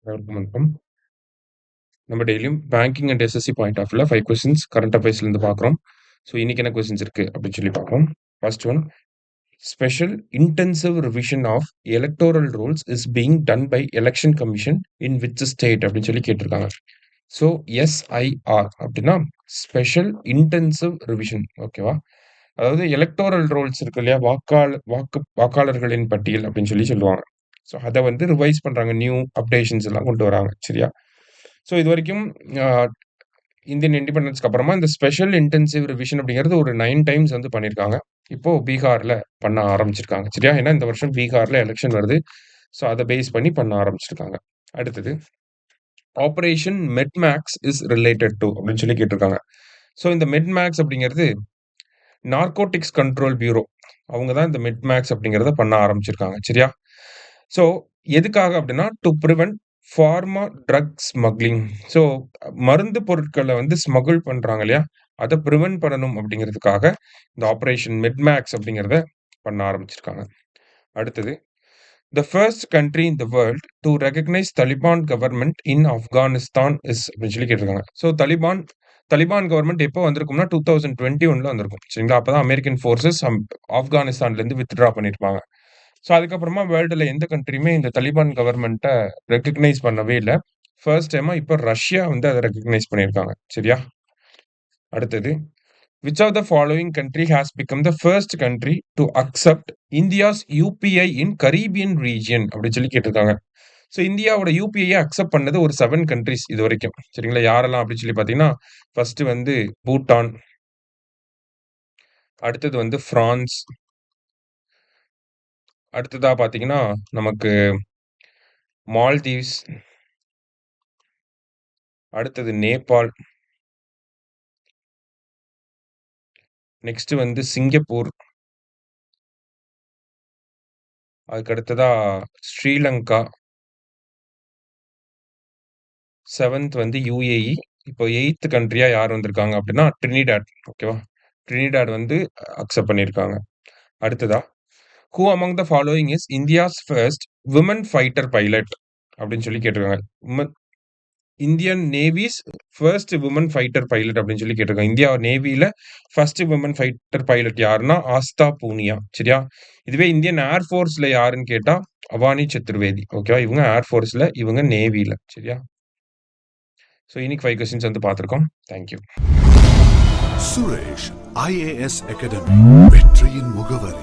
அனைவருக்கும் வணக்கம். நம்ம டெய்லியும் banking and SSC point of வியூல 5 கொஸ்டின்ஸ் கரண்ட் அஃபேர்ஸ்லேருந்து பார்க்குறோம். ஸோ இன்னைக்கு என்ன கொஸ்டின்ஸ் இருக்கு அப்படின்னு சொல்லி பார்ப்போம். First one, special intensive revision of electoral rules is being done by election commission in which state அப்படின்னு சொல்லி கேட்டிருக்காங்க. ஸோ எஸ்ஐஆர் அப்படின்னா ஸ்பெஷல் இன்டென்சிவ் ரிவிஷன். ஓகேவா? அதாவது எலக்டோரல் ரோல்ஸ் இருக்கு இல்லையா, வாக்காளர்களின் பட்டியல் அப்படின்னு சொல்லி சொல்லுவாங்க. ஸோ அதை வந்து ரிவைஸ் பண்றாங்க, நியூ அப்டேஷன்ஸ் எல்லாம் கொண்டு வராங்க. சரியா? ஸோ இது வரைக்கும் இந்தியன் இண்டிபெண்டன்ஸ்க்கு அப்புறமா இந்த ஸ்பெஷல் இன்டென்சிவ் ரிவிஷன் அப்படிங்கிறது ஒரு 9 டைம்ஸ் வந்து பண்ணியிருக்காங்க. இப்போ பீகார்ல பண்ண ஆரம்பிச்சிருக்காங்க. சரியா? ஏன்னா இந்த வருஷம் பீகார்ல எலெக்ஷன் வருது. ஸோ அதை பேஸ் பண்ணி பண்ண ஆரம்பிச்சிருக்காங்க. அடுத்தது, ஆபரேஷன் மெட்மேக்ஸ் இஸ் ரிலேட்டட் டு அப்படின்னு சொல்லி கேட்டிருக்காங்க. ஸோ இந்த மெட்மேக்ஸ் அப்படிங்கிறது நார்கோட்டிக்ஸ் கண்ட்ரோல் பியூரோ, அவங்க தான் இந்த மெட்மேக்ஸ் அப்படிங்கிறத பண்ண ஆரம்பிச்சிருக்காங்க. சரியா? ஸோ எதுக்காக அப்படின்னா, to prevent pharma drug smuggling. So மருந்து பொருட்களை வந்து ஸ்மகிள் பண்றாங்க இல்லையா, அதை ப்ரிவென்ட் பண்ணணும் அப்படிங்கிறதுக்காக இந்த ஆபரேஷன் மெட்மேக்ஸ் அப்படிங்கிறத பண்ண ஆரம்பிச்சிருக்காங்க. அடுத்தது, the first country in the world to recognise Taliban government in Afghanistan is அப்படின்னு சொல்லி கேட்டிருக்காங்க. ஸோ தலிபான் கவர்மெண்ட் எப்போ வந்திருக்கும்னா 2021 வந்திருக்கும். சரிங்களா? அப்பதான் அமெரிக்கன் ஃபோர்ஸஸ் ஆப்கானிஸ்தான்ல இருந்து வித்ட்ரா பண்ணிருப்பாங்க. ஸோ அதுக்கப்புறமா வேர்ல்டுல எந்த கண்ட்ரியுமே இந்த தலிபான் கவர்மெண்ட்டை ரெகக்னைஸ் பண்ணவே இல்லை. ஃபர்ஸ்ட் டைமா இப்போ ரஷ்யா வந்து அதை ரெகக்னைஸ் பண்ணியிருக்காங்க. சரியா? அடுத்தது, which of the following country has become the first country to accept India's UPI in Caribbean region அப்படின்னு சொல்லி கேட்டிருக்காங்க. ஸோ இந்தியாவோட யூபிஐயை அக்செப்ட் பண்ணது ஒரு 7 கண்ட்ரிஸ் இது வரைக்கும். சரிங்களா? யாரெல்லாம் அப்படின்னு சொல்லி பார்த்தீங்கன்னா, ஃபர்ஸ்ட் வந்து பூட்டான், அடுத்தது வந்து பிரான்ஸ், அடுத்ததா பார்த்தீங்கன்னா நமக்கு மால்தீவ்ஸ், அடுத்தது நேபாள், நெக்ஸ்ட் வந்து சிங்கப்பூர், அதுக்கு அடுத்ததா ஸ்ரீலங்கா, 7th வந்து யுஏஇ. இப்போ 8th கண்ட்ரியா யார் வந்திருக்காங்க அப்படின்னா ட்ரினிடாட். ஓகேவா? ட்ரினிடாட் வந்து அக்செப்ட் பண்ணியிருக்காங்க. அடுத்ததா, who among the following is India's first women fighter pilot அப்படின்னு சொல்லி கேட்டிருக்காங்க. Indian navy's first women fighter pilot அப்படின்னு சொல்லி கேட்டிருக்காங்க. இந்தியா நேவியில ஃபர்ஸ்ட் விமன் ஃபைட்டர் பைலட் யாருன்னா ஆஸ்தா பூனியா. சரியா? இதுவே இந்தியன் ஏர்ஃபோர்ஸ்ல யாருன்னு கேட்டா அவானி சதுர்வேதி. ஓகேவா? இவங்க ஏர்ஃபோர்ஸ்ல, இவங்க நேவியில. சரியா? ஸோ இன்னைக்கு 5 கொஸ்டின்ஸ் வந்து பார்த்துருக்கோம். தேங்க்யூ. சுரேஷ் IAS அகாடமி, வெற்றியின் முகவர்.